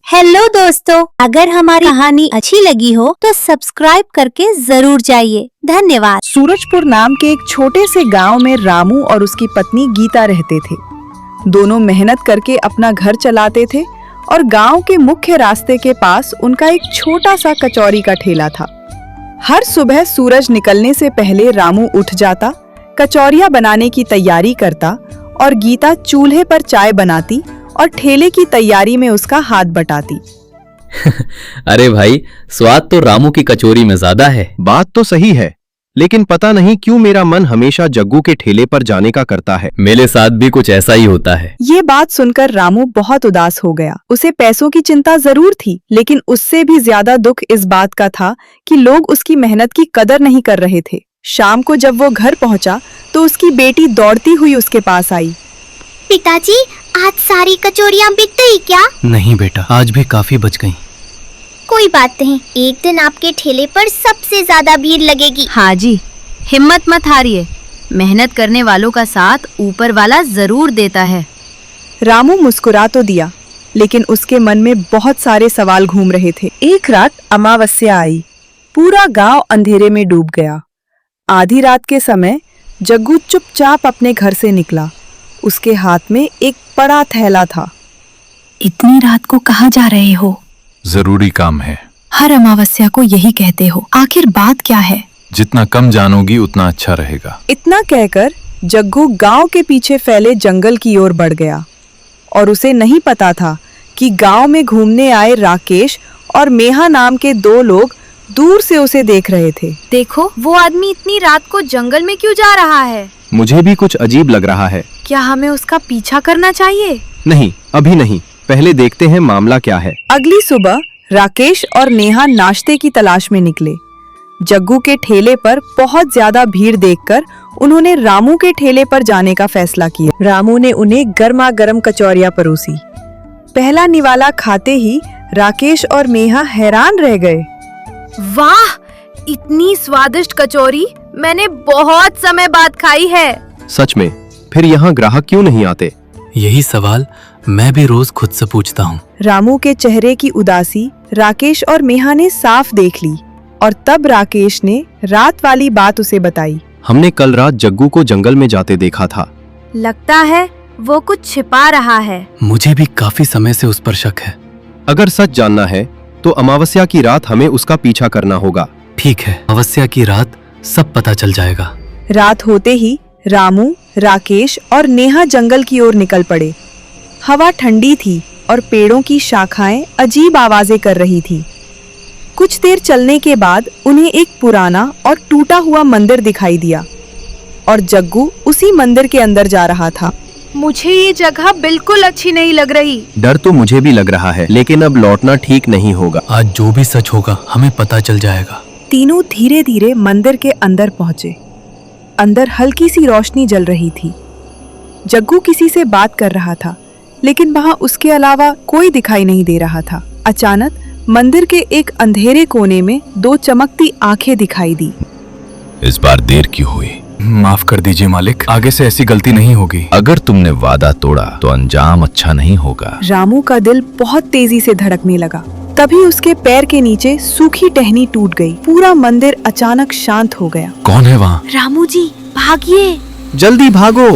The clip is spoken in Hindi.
हेलो दोस्तों, अगर हमारी कहानी अच्छी लगी हो तो सब्सक्राइब करके जरूर जाइए। धन्यवाद। सूरजपुर नाम के एक छोटे से गांव में रामू और उसकी पत्नी गीता रहते थे। दोनों मेहनत करके अपना घर चलाते थे और गांव के मुख्य रास्ते के पास उनका एक छोटा सा कचौरी का ठेला था। हर सुबह सूरज निकलने से पहले रामू उठ जाता, कचौरियां बनाने की तैयारी करता और गीता चूल्हे पर चाय बनाती और ठेले की तैयारी में उसका हाथ बटाती। अरे भाई, स्वाद तो रामू की कचौरी में ज्यादा है। बात तो सही है, लेकिन पता नहीं क्यों मेरा मन हमेशा जग्गू के ठेले पर जाने का करता है। मेरे साथ भी कुछ ऐसा ही होता है। ये बात सुनकर रामू बहुत उदास हो गया। उसे पैसों की चिंता जरूर थी, लेकिन उससे भी ज्यादा दुख इस बात का था कि लोग उसकी मेहनत की कदर नहीं कर रहे थे। शाम को जब वो घर पहुंचा तो उसकी बेटी दौड़ती हुई उसके पास आई। पिताजी, आज सारी कचौरियाँ बिक गई क्या? नहीं बेटा, आज भी काफी बच गईं। कोई बात नहीं, एक दिन आपके ठेले पर सबसे ज्यादा भीड़ लगेगी। हाँ जी, हिम्मत मत हारिए। मेहनत करने वालों का साथ ऊपर वाला जरूर देता है। रामू मुस्कुरा तो दिया, लेकिन उसके मन में बहुत सारे सवाल घूम रहे थे। एक रात अमावस्या आई। पूरा गांव अंधेरे में डूब गया। आधी रात के समय जग्गू चुपचाप अपने घर से निकला। उसके हाथ में एक बड़ा थैला था। इतनी रात को कहाँ जा रहे हो? जरूरी काम है। हर अमावस्या को यही कहते हो, आखिर बात क्या है? जितना कम जानोगी उतना अच्छा रहेगा। इतना कहकर जग्गू गांव के पीछे फैले जंगल की ओर बढ़ गया और उसे नहीं पता था कि गांव में घूमने आए राकेश और मेहा नाम के दो लोग दूर से उसे देख रहे थे। देखो, वो आदमी इतनी रात को जंगल में क्यों जा रहा है? मुझे भी कुछ अजीब लग रहा है। क्या हमें उसका पीछा करना चाहिए? नहीं, अभी नहीं, पहले देखते हैं मामला क्या है। अगली सुबह राकेश और नेहा नाश्ते की तलाश में निकले। जग्गू के ठेले पर बहुत ज्यादा भीड़ देखकर उन्होंने रामू के ठेले पर जाने का फैसला किया। रामू ने उन्हें गर्मा गर्म कचौरियां परोसी। पहला निवाला खाते ही राकेश और नेहा हैरान रह गए। वाह, इतनी स्वादिष्ट कचौरी मैंने बहुत समय बाद खाई है। सच में? फिर यहाँ ग्राहक क्यों नहीं आते? यही सवाल मैं भी रोज खुद से पूछता हूँ। रामू के चेहरे की उदासी राकेश और मेहा ने साफ देख ली और तब राकेश ने रात वाली बात उसे बताई। हमने कल रात जग्गू को जंगल में जाते देखा था। लगता है वो कुछ छिपा रहा है। मुझे भी काफी समय से उस पर शक है। अगर सच जानना है तो अमावस्या की रात हमें उसका पीछा करना होगा। ठीक है, अमावस्या की रात सब पता चल जाएगा। रात होते ही रामू, राकेश और नेहा जंगल की ओर निकल पड़े। हवा ठंडी थी और पेड़ों की शाखाएं अजीब आवाजें कर रही थी। कुछ देर चलने के बाद उन्हें एक पुराना और टूटा हुआ मंदिर दिखाई दिया और जग्गू उसी मंदिर के अंदर जा रहा था। मुझे ये जगह बिल्कुल अच्छी नहीं लग रही। डर तो मुझे भी लग रहा है, लेकिन अब लौटना ठीक नहीं होगा। आज जो भी सच होगा हमें पता चल जाएगा। तीनों धीरे धीरे मंदिर के अंदर पहुंचे। अंदर हल्की सी रोशनी जल रही थी। जग्गू किसी से बात कर रहा था, लेकिन वहां उसके अलावा कोई दिखाई नहीं दे रहा था। अचानक मंदिर के एक अंधेरे कोने में दो चमकती आंखें दिखाई दी। इस बार देर क्यों हुई? माफ कर दीजिए मालिक, आगे से ऐसी गलती नहीं होगी। अगर तुमने वादा तोड़ा तो अंजाम अच्छा नहीं होगा। रामू का दिल बहुत तेजी से धड़कने लगा। तभी उसके पैर के नीचे सूखी टहनी टूट गई। पूरा मंदिर अचानक शांत हो गया। कौन है वहाँ? रामू जी, भागिए। जल्दी भागो।